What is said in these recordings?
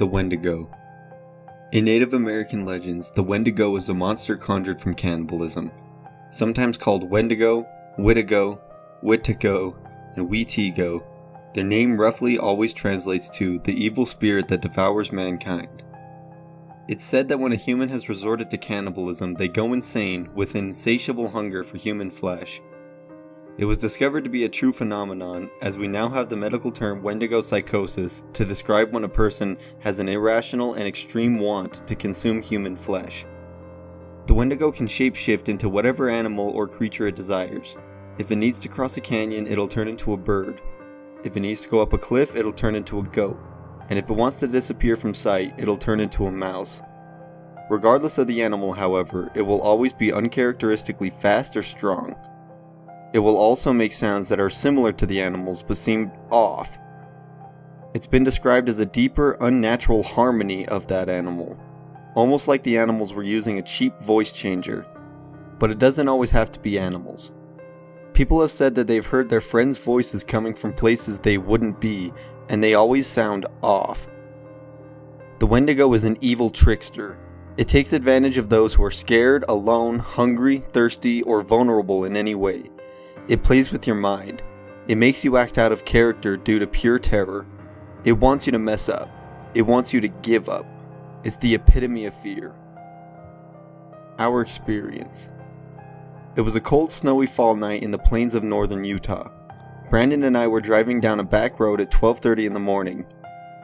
the Wendigo. In Native American legends, the Wendigo is a monster conjured from cannibalism. Sometimes called Wendigo, Wittigo, Wittigo, and Wetigo, their name roughly always translates to the evil spirit that devours mankind. It's said that when a human has resorted to cannibalism, they go insane with an insatiable hunger for human flesh. It was discovered to be a true phenomenon, as we now have the medical term Wendigo psychosis to describe when a person has an irrational and extreme want to consume human flesh. The Wendigo can shapeshift into whatever animal or creature it desires. If it needs to cross a canyon, it'll turn into a bird. If it needs to go up a cliff, it'll turn into a goat. And if it wants to disappear from sight, it'll turn into a mouse. Regardless of the animal, however, it will always be uncharacteristically fast or strong. It will also make sounds that are similar to the animals but seem off. It's been described as a deeper, unnatural harmony of that animal, almost like the animals were using a cheap voice changer. But it doesn't always have to be animals. People have said that they've heard their friends' voices coming from places they wouldn't be, and they always sound off. The Wendigo is an evil trickster. It takes advantage of those who are scared, alone, hungry, thirsty, or vulnerable in any way. It plays with your mind. It makes you act out of character due to pure terror. It wants you to mess up. It wants you to give up. It's the epitome of fear. Our experience. It was a cold, snowy fall night in the plains of northern Utah. Brandon and I were driving down a back road at 12:30 in the morning.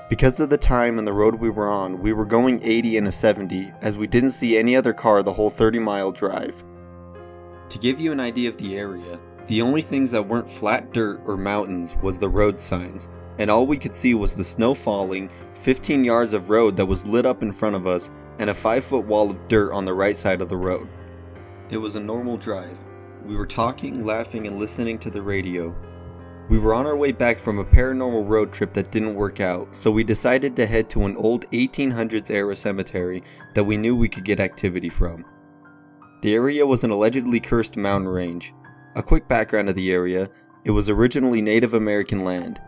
Because of the time and the road we were on, we were going 80 and a 70, as we didn't see any other car the whole 30-mile drive. To give you an idea of the area, the only things that weren't flat dirt or mountains was the road signs, and all we could see was the snow falling, 15 yards of road that was lit up in front of us, and a 5-foot wall of dirt on the right side of the road. It was a normal drive. We were talking, laughing, and listening to the radio. We were on our way back from a paranormal road trip that didn't work out, so we decided to head to an old 1800s era cemetery that we knew we could get activity from. The area was an allegedly cursed mountain range. A quick background of the area: it was originally Native American land.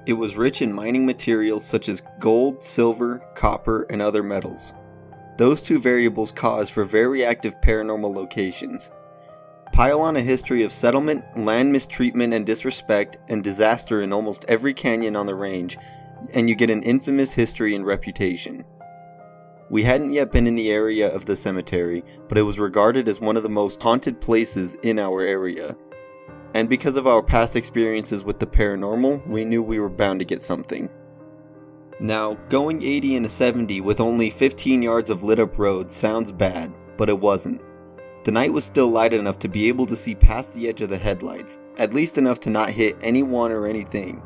It was rich in mining materials such as gold, silver, copper, and other metals. Those two variables cause for very active paranormal locations. Pile on a history of settlement, land mistreatment and disrespect, and disaster in almost every canyon on the range, and you get an infamous history and reputation. We hadn't yet been in the area of the cemetery, but it was regarded as one of the most haunted places in our area. And because of our past experiences with the paranormal, we knew we were bound to get something. Now, going 80 and a 70 with only 15 yards of lit up road sounds bad, but it wasn't. The night was still light enough to be able to see past the edge of the headlights, at least enough to not hit anyone or anything.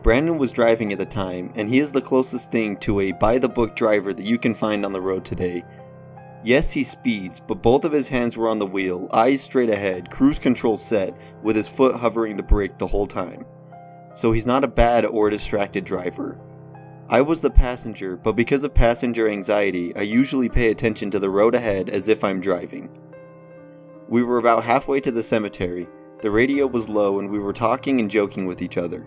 Brandon was driving at the time, and he is the closest thing to a by-the-book driver that you can find on the road today. Yes, he speeds, but both of his hands were on the wheel, eyes straight ahead, cruise control set, with his foot hovering the brake the whole time. So he's not a bad or distracted driver. I was the passenger, but because of passenger anxiety, I usually pay attention to the road ahead as if I'm driving. We were about halfway to the cemetery. The radio was low and we were talking and joking with each other.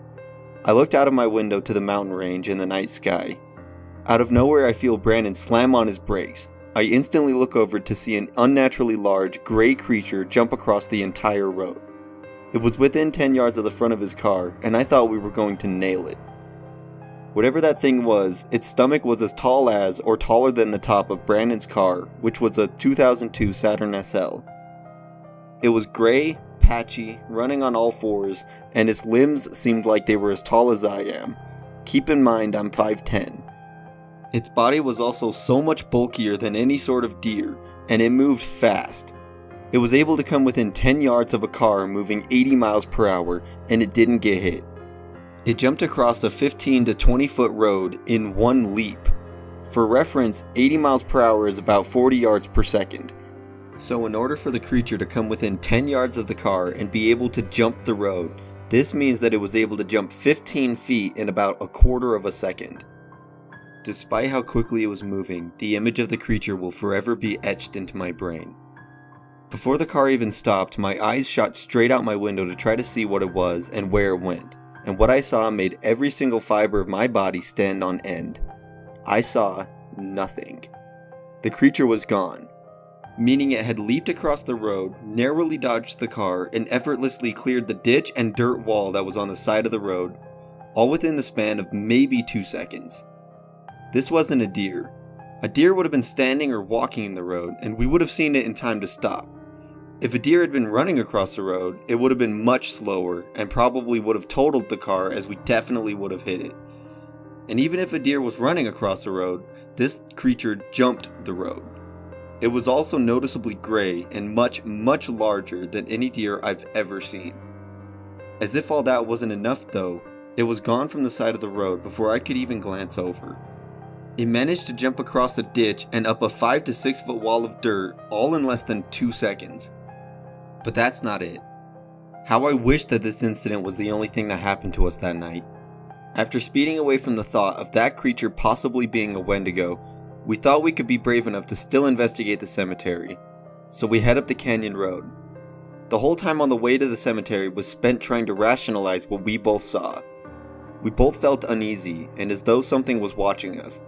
I looked out of my window to the mountain range and the night sky. Out of nowhere, I feel Brandon slam on his brakes. I instantly look over to see an unnaturally large, gray creature jump across the entire road. It was within 10 yards of the front of his car, and I thought we were going to nail it. Whatever that thing was, its stomach was as tall as or taller than the top of Brandon's car, which was a 2002 Saturn SL. It was gray, patchy, running on all fours, and its limbs seemed like they were as tall as I am. Keep in mind I'm 5'10". Its body was also so much bulkier than any sort of deer, and it moved fast. It was able to come within 10 yards of a car moving 80 miles per hour, and it didn't get hit. It jumped across a 15 to 20 foot road in one leap. For reference, 80 miles per hour is about 40 yards per second. So in order for the creature to come within 10 yards of the car and be able to jump the road, this means that it was able to jump 15 feet in about a quarter of a second. Despite how quickly it was moving, the image of the creature will forever be etched into my brain. Before the car even stopped, my eyes shot straight out my window to try to see what it was and where it went, and what I saw made every single fiber of my body stand on end. I saw nothing. The creature was gone, meaning it had leaped across the road, narrowly dodged the car, and effortlessly cleared the ditch and dirt wall that was on the side of the road, all within the span of maybe 2 seconds. This wasn't a deer. A deer would have been standing or walking in the road, and we would have seen it in time to stop. If a deer had been running across the road, it would have been much slower, and probably would have totaled the car, as we definitely would have hit it. And even if a deer was running across the road, this creature jumped the road. It was also noticeably gray and much, much larger than any deer I've ever seen. As if all that wasn't enough though, it was gone from the side of the road before I could even glance over. It managed to jump across a ditch and up a 5 to 6 foot wall of dirt all in less than 2 seconds. But that's not it. How I wish that this incident was the only thing that happened to us that night. After speeding away from the thought of that creature possibly being a Wendigo, we thought we could be brave enough to still investigate the cemetery, so we head up the canyon road. The whole time on the way to the cemetery was spent trying to rationalize what we both saw. We both felt uneasy and as though something was watching us.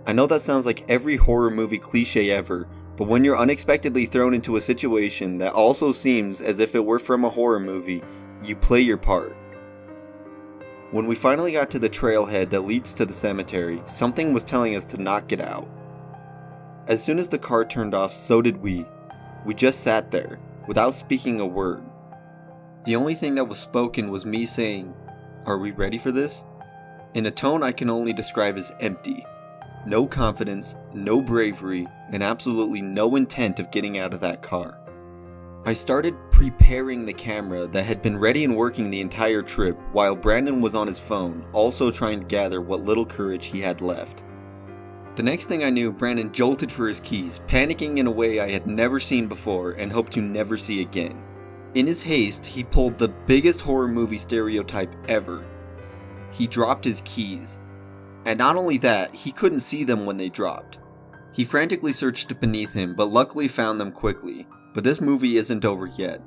I know that sounds like every horror movie cliche ever, but when you're unexpectedly thrown into a situation that also seems as if it were from a horror movie, you play your part. When we finally got to the trailhead that leads to the cemetery, something was telling us to not get out. As soon as the car turned off, so did we. We just sat there, without speaking a word. The only thing that was spoken was me saying, "Are we ready for this?" in a tone I can only describe as empty. No confidence, no bravery, and absolutely no intent of getting out of that car. I started preparing the camera that had been ready and working the entire trip while Brandon was on his phone, also trying to gather what little courage he had left. The next thing I knew, Brandon jolted for his keys, panicking in a way I had never seen before and hoped to never see again. In his haste, he pulled the biggest horror movie stereotype ever. He dropped his keys. And not only that, he couldn't see them when they dropped. He frantically searched beneath him, but luckily found them quickly. But this movie isn't over yet.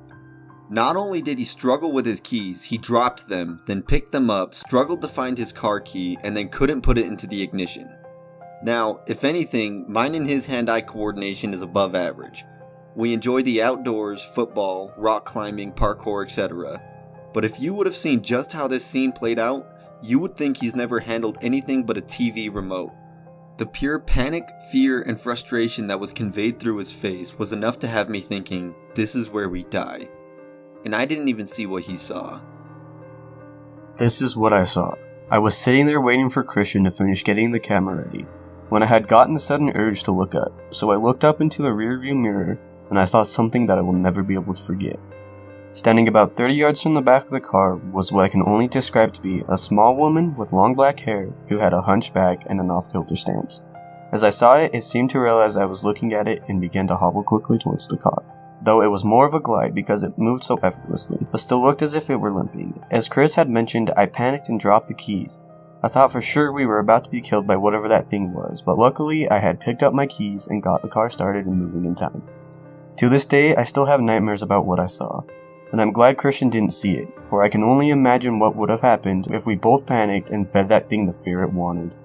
Not only did he struggle with his keys, he dropped them, then picked them up, struggled to find his car key, and then couldn't put it into the ignition. Now, if anything, mine and his hand-eye coordination is above average. We enjoy the outdoors, football, rock climbing, parkour, etc. But if you would have seen just how this scene played out, you would think he's never handled anything but a TV remote. The pure panic, fear, and frustration that was conveyed through his face was enough to have me thinking, this is where we die. And I didn't even see what he saw. This is what I saw. I was sitting there waiting for Christian to finish getting the camera ready, when I had gotten a sudden urge to look up, so I looked up into the rearview mirror, and I saw something that I will never be able to forget. Standing about 30 yards from the back of the car was what I can only describe to be a small woman with long black hair who had a hunchback and an off-kilter stance. As I saw it, it seemed to realize I was looking at it and began to hobble quickly towards the car. Though it was more of a glide because it moved so effortlessly, but still looked as if it were limping. As Chris had mentioned, I panicked and dropped the keys. I thought for sure we were about to be killed by whatever that thing was, but luckily I had picked up my keys and got the car started and moving in time. To this day, I still have nightmares about what I saw. And I'm glad Christian didn't see it, for I can only imagine what would have happened if we both panicked and fed that thing the fear it wanted.